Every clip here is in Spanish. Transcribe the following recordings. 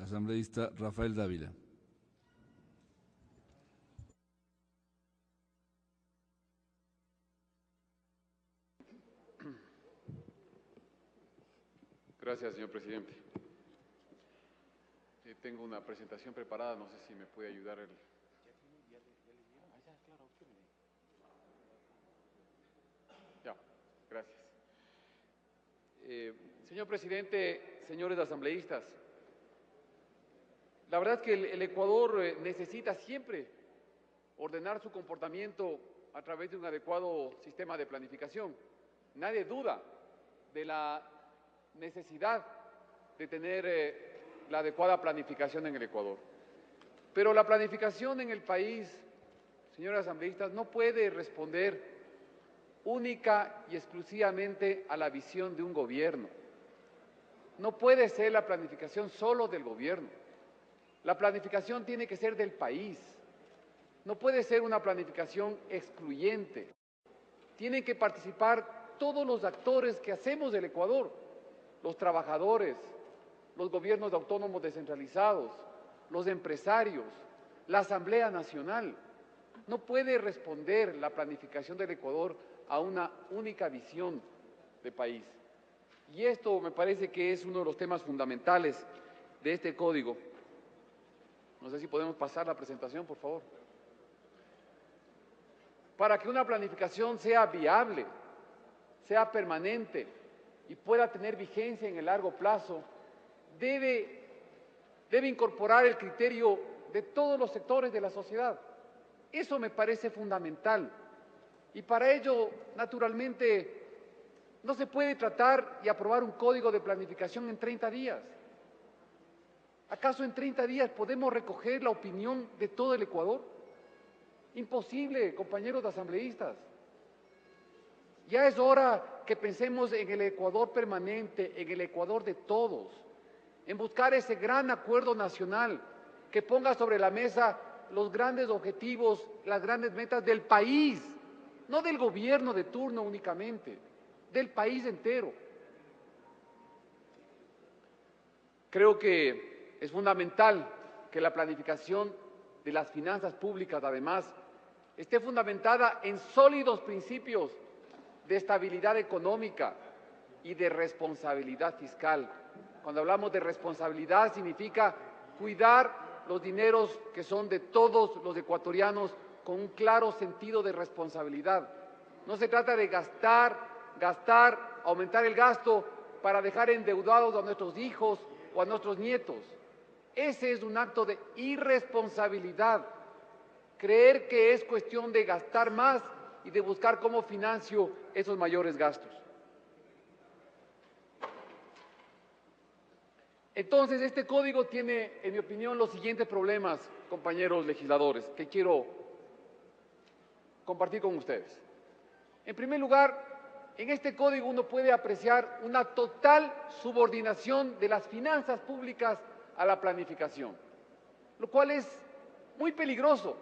Asambleísta Rafael Dávila. Gracias, señor presidente. Tengo una presentación preparada, no sé si me puede ayudar el... Ya, gracias. Señor presidente, señores asambleístas, la verdad es que el Ecuador necesita siempre ordenar su comportamiento a través de un adecuado sistema de planificación. Nadie duda de la necesidad de tener la adecuada planificación en el Ecuador. Pero la planificación en el país, señores asambleístas, no puede responder única y exclusivamente a la visión de un gobierno. No puede ser la planificación solo del gobierno. La planificación tiene que ser del país. No puede ser una planificación excluyente. Tienen que participar todos los actores que hacemos del Ecuador, los trabajadores, los gobiernos autónomos descentralizados, los empresarios, la Asamblea Nacional. No puede responder la planificación del Ecuador a una única visión de país. Y esto me parece que es uno de los temas fundamentales de este código. No sé si podemos pasar la presentación, por favor. Para que una planificación sea viable, sea permanente y pueda tener vigencia en el largo plazo, debe incorporar el criterio de todos los sectores de la sociedad. Eso me parece fundamental. Y para ello, naturalmente, no se puede tratar y aprobar un código de planificación en 30 días. ¿Acaso en 30 días podemos recoger la opinión de todo el Ecuador? Imposible, compañeros asambleístas. Ya es hora que pensemos en el Ecuador permanente, en el Ecuador de todos, en buscar ese gran acuerdo nacional que ponga sobre la mesa los grandes objetivos, las grandes metas del país, no del gobierno de turno únicamente, del país entero. Creo que es fundamental que la planificación de las finanzas públicas, además, esté fundamentada en sólidos principios de estabilidad económica y de responsabilidad fiscal. Cuando hablamos de responsabilidad significa cuidar los dineros que son de todos los ecuatorianos con un claro sentido de responsabilidad. No se trata de gastar, aumentar el gasto para dejar endeudados a nuestros hijos o a nuestros nietos. Ese es un acto de irresponsabilidad. Creer que es cuestión de gastar más y de buscar cómo financio esos mayores gastos. Entonces, este código tiene, en mi opinión, los siguientes problemas, compañeros legisladores, que quiero compartir con ustedes. En primer lugar, en este código uno puede apreciar una total subordinación de las finanzas públicas a la planificación, lo cual es muy peligroso,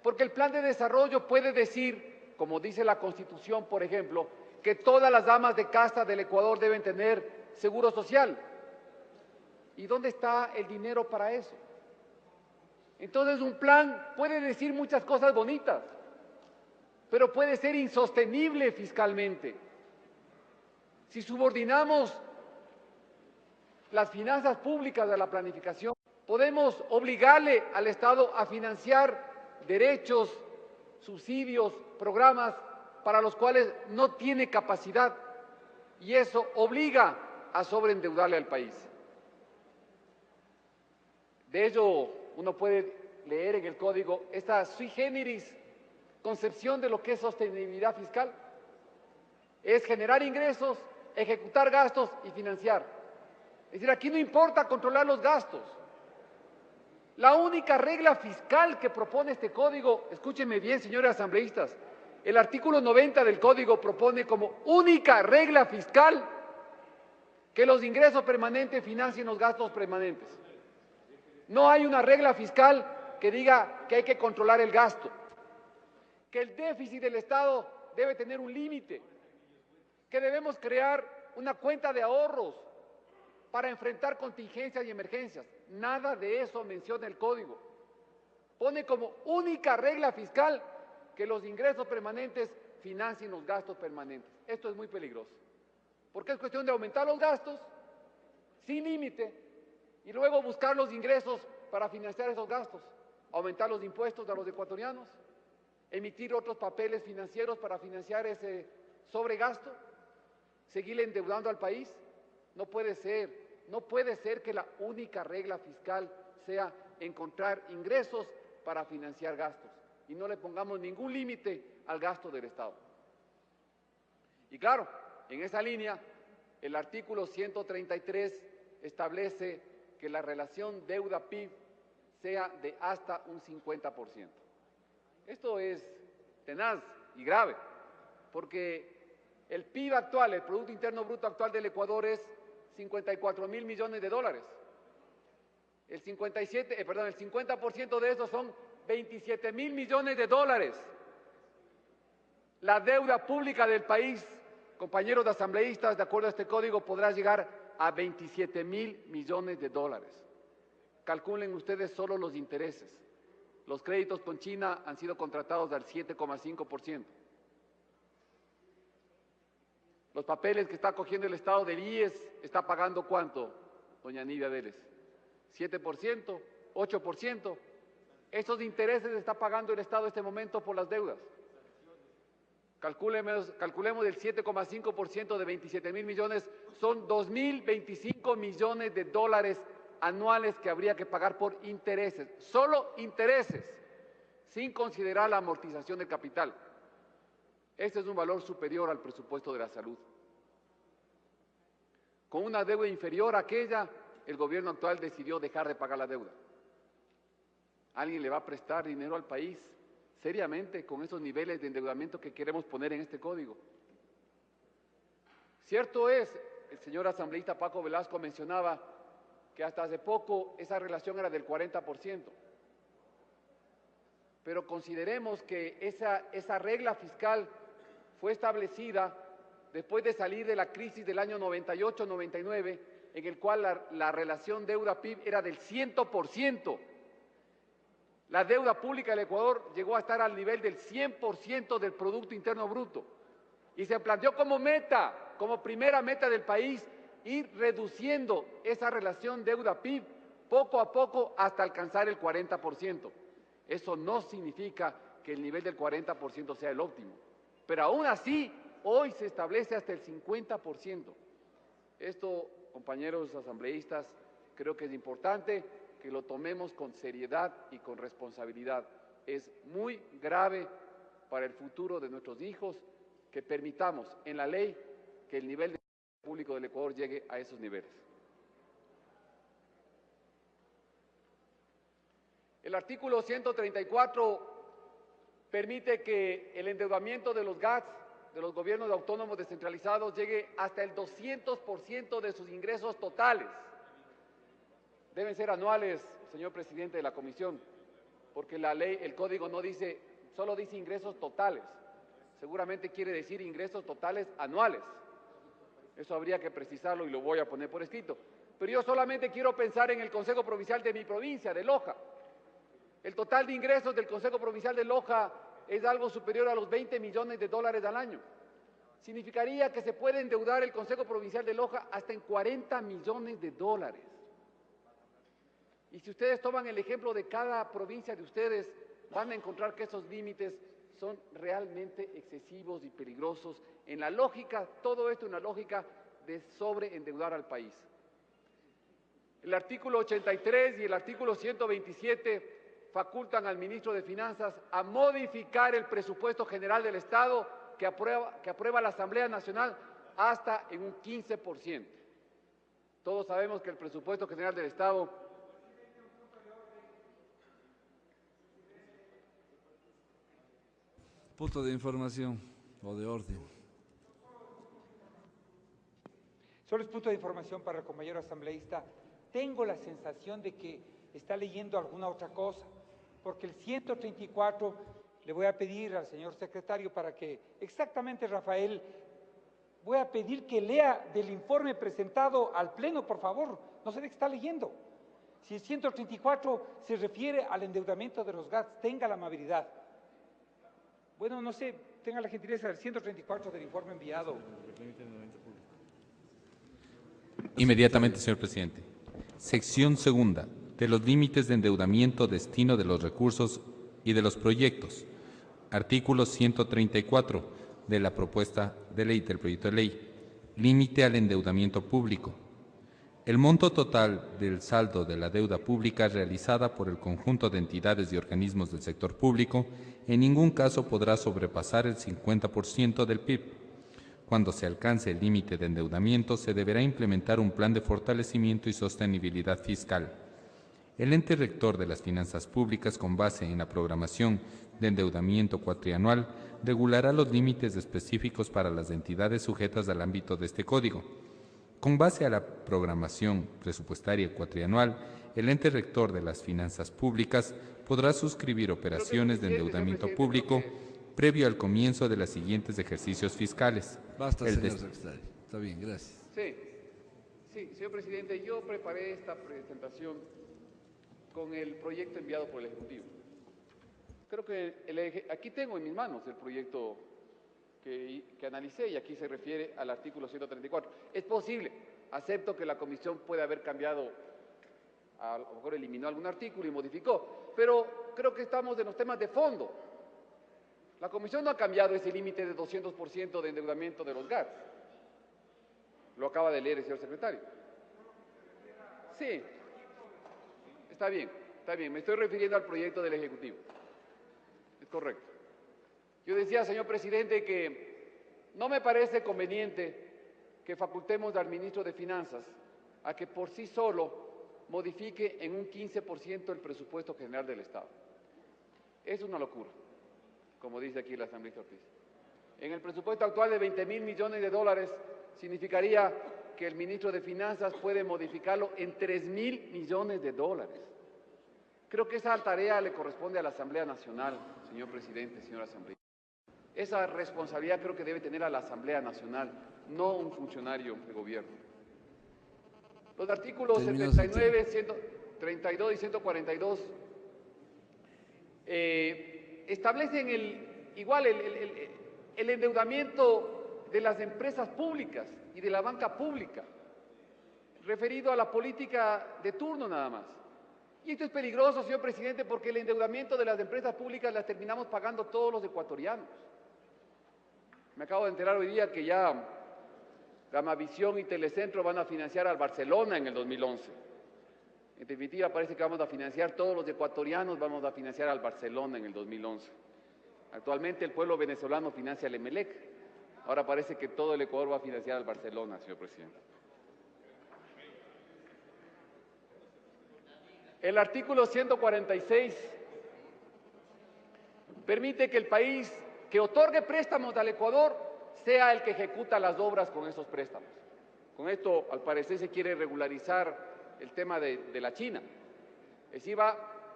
porque el plan de desarrollo puede decir, como dice la Constitución, por ejemplo, que todas las amas de casa del Ecuador deben tener seguro social. ¿Y dónde está el dinero para eso? Entonces, un plan puede decir muchas cosas bonitas, pero puede ser insostenible fiscalmente. Si subordinamos las finanzas públicas a la planificación, podemos obligarle al Estado a financiar derechos, subsidios, programas para los cuales no tiene capacidad, y eso obliga a sobreendeudarle al país. De ello, uno puede leer en el código esta sui generis concepción de lo que es sostenibilidad fiscal. Es generar ingresos, ejecutar gastos y financiar. Es decir, aquí no importa controlar los gastos. La única regla fiscal que propone este código, escúchenme bien, señores asambleístas, el artículo 90 del código propone como única regla fiscal que los ingresos permanentes financien los gastos permanentes. No hay una regla fiscal que diga que hay que controlar el gasto, que el déficit del Estado debe tener un límite, que debemos crear una cuenta de ahorros para enfrentar contingencias y emergencias. Nada de eso menciona el Código. Pone como única regla fiscal que los ingresos permanentes financien los gastos permanentes. Esto es muy peligroso, porque es cuestión de aumentar los gastos sin límite y luego buscar los ingresos para financiar esos gastos, aumentar los impuestos a los ecuatorianos, emitir otros papeles financieros para financiar ese sobregasto, seguir endeudando al país. No puede ser que la única regla fiscal sea encontrar ingresos para financiar gastos y no le pongamos ningún límite al gasto del Estado. Y claro, en esa línea, el artículo 133 establece que la relación deuda-PIB sea de hasta un 50%. Esto es tenaz y grave, porque el PIB actual, el Producto Interno Bruto actual del Ecuador es 54.000 millones de dólares. El 50% de esos son 27.000 millones de dólares. La deuda pública del país, compañeros asambleístas, de acuerdo a este código, podrá llegar a 27.000 millones de dólares. Calculen ustedes solo los intereses. Los créditos con China han sido contratados al 7,5%. Los papeles que está cogiendo el Estado del IES está pagando ¿cuánto, doña Nidia Vélez? ¿7%? ¿8%? Esos intereses está pagando el Estado en este momento por las deudas. Calculemos del 7,5% de 27.000 millones, son 2.025 millones de dólares anuales que habría que pagar por intereses, solo intereses, sin considerar la amortización del capital. Este es un valor superior al presupuesto de la salud. Con una deuda inferior a aquella, el gobierno actual decidió dejar de pagar la deuda. ¿Alguien le va a prestar dinero al país seriamente con esos niveles de endeudamiento que queremos poner en este código? Cierto es, el señor asambleísta Paco Velasco mencionaba que hasta hace poco esa relación era del 40%. Pero consideremos que esa regla fiscal fue establecida después de salir de la crisis del año 98-99, en el cual la relación deuda-PIB era del 100%. La deuda pública del Ecuador llegó a estar al nivel del 100% del Producto Interno Bruto. Y se planteó como meta, como primera meta del país, ir reduciendo esa relación deuda-PIB poco a poco hasta alcanzar el 40%. Eso no significa que el nivel del 40% sea el óptimo, pero aún así hoy se establece hasta el 50%. Esto, compañeros asambleístas, creo que es importante que lo tomemos con seriedad y con responsabilidad. Es muy grave para el futuro de nuestros hijos que permitamos en la ley que el nivel de público del Ecuador llegue a esos niveles. El artículo 134 permite que el endeudamiento de los GATS, de los gobiernos autónomos descentralizados, llegue hasta el 200% de sus ingresos totales. Deben ser anuales, señor presidente de la comisión, porque la ley, el código no dice, solo dice ingresos totales. Seguramente quiere decir ingresos totales anuales. Eso habría que precisarlo y lo voy a poner por escrito. Pero yo solamente quiero pensar en el Consejo Provincial de mi provincia, de Loja. El total de ingresos del Consejo Provincial de Loja es algo superior a los 20 millones de dólares al año. Significaría que se puede endeudar el Consejo Provincial de Loja hasta en 40 millones de dólares. Y si ustedes toman el ejemplo de cada provincia de ustedes, van a encontrar que esos límites son realmente excesivos y peligrosos. En la lógica, todo esto en la lógica de sobreendeudar al país. El artículo 83 y el artículo 127 facultan al ministro de Finanzas a modificar el presupuesto general del Estado que aprueba la Asamblea Nacional hasta en un 15%. Todos sabemos que el presupuesto general del Estado punto de información o de orden. Solo es punto de información para el compañero asambleísta. Tengo la sensación de que está leyendo alguna otra cosa, porque el 134 le voy a pedir al señor secretario para que exactamente, Rafael, Voy a pedir que lea del informe presentado al Pleno, por favor. No sé de qué está leyendo. Si el 134 se refiere al endeudamiento de los GATS, tenga la amabilidad. Bueno, no sé, tenga la gentileza del 134 del informe enviado. Inmediatamente, señor presidente. Sección segunda, de los límites de endeudamiento, destino de los recursos y de los proyectos. Artículo 134 de la propuesta de ley, del proyecto de ley. Límite al endeudamiento público. El monto total del saldo de la deuda pública realizada por el conjunto de entidades y organismos del sector público en ningún caso podrá sobrepasar el 50% del PIB. Cuando se alcance el límite de endeudamiento, se deberá implementar un plan de fortalecimiento y sostenibilidad fiscal. El ente rector de las finanzas públicas, con base en la programación de endeudamiento cuatrianual, regulará los límites específicos para las entidades sujetas al ámbito de este código. Con base a la programación presupuestaria cuatrianual, el ente rector de las finanzas públicas podrá suscribir operaciones de endeudamiento público previo al comienzo de los siguientes ejercicios fiscales. Basta, señor secretario. Está bien, gracias. Sí, señor presidente, yo preparé esta presentación con el proyecto enviado por el Ejecutivo. Creo que aquí tengo en mis manos el proyecto que analicé y aquí se refiere al artículo 134. Es posible, acepto que la comisión puede haber cambiado, a lo mejor eliminó algún artículo y modificó, pero creo que estamos en los temas de fondo. La comisión no ha cambiado ese límite de 200% de endeudamiento de los GATS. Lo acaba de leer el señor secretario. Sí, está bien, me estoy refiriendo al proyecto del Ejecutivo. Es correcto. Yo decía, señor presidente, que no me parece conveniente que facultemos al ministro de Finanzas a que por sí solo modifique en un 15% el presupuesto general del Estado. Es una locura, como dice aquí la asambleísta Ortiz. En el presupuesto actual de 20.000 millones de dólares significaría que el ministro de Finanzas puede modificarlo en 3.000 millones de dólares. Creo que esa tarea le corresponde a la Asamblea Nacional, señor presidente, señora asambleísta. Esa responsabilidad creo que debe tener a la Asamblea Nacional, no un funcionario de gobierno. Los artículos 79, 132 y 142 establecen el endeudamiento de las empresas públicas y de la banca pública, referido a la política de turno nada más. Y esto es peligroso, señor presidente, porque el endeudamiento de las empresas públicas las terminamos pagando todos los ecuatorianos. Me acabo de enterar hoy día que ya Gamavisión y Telecentro van a financiar al Barcelona en el 2011. En definitiva, parece que vamos a financiar todos los ecuatorianos, vamos a financiar al Barcelona en el 2011. Actualmente el pueblo venezolano financia al Emelec. Ahora parece que todo el Ecuador va a financiar al Barcelona, señor presidente. El artículo 146 permite que el país que otorgue préstamos al Ecuador sea el que ejecuta las obras con esos préstamos. Con esto, al parecer, se quiere regularizar el tema de la China. Es decir,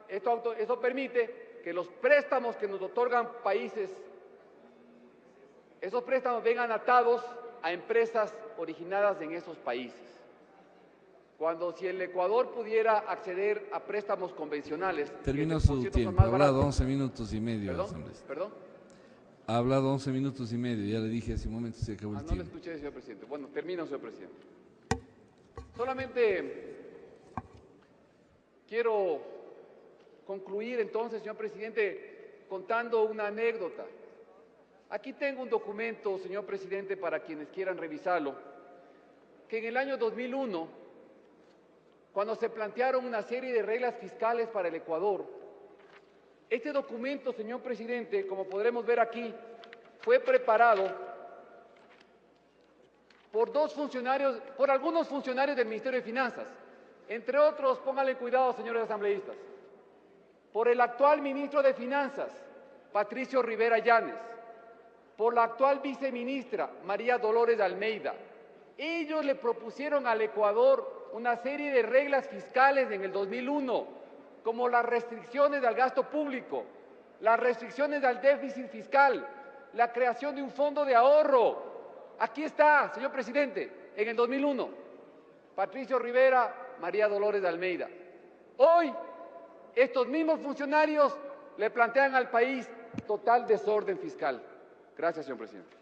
eso permite que los préstamos que nos otorgan países, esos préstamos vengan atados a empresas originadas en esos países. Cuando si el Ecuador pudiera acceder a préstamos convencionales… Terminó su tiempo, ha hablado 11 minutos y medio. ¿Perdón? Ha hablado 11 minutos y medio, ya le dije hace un momento, se acabó el No tiempo. le escuché, señor presidente. Bueno, termino, señor presidente. Solamente quiero concluir entonces, señor presidente, contando una anécdota. Aquí tengo un documento, señor presidente, para quienes quieran revisarlo, que en el año 2001, cuando se plantearon una serie de reglas fiscales para el Ecuador, este documento, señor presidente, como podremos ver aquí, fue preparado por algunos funcionarios del Ministerio de Finanzas, entre otros, pónganle cuidado, señores asambleístas, por el actual ministro de Finanzas, Patricio Rivera Llanes, por la actual viceministra, María Dolores Almeida. Ellos le propusieron al Ecuador una serie de reglas fiscales en el 2001, como las restricciones al gasto público, las restricciones al déficit fiscal, la creación de un fondo de ahorro, Aquí está, señor presidente, en el 2001, Patricio Rivera, María Dolores de Almeida. Hoy, estos mismos funcionarios le plantean al país total desorden fiscal. Gracias, señor presidente.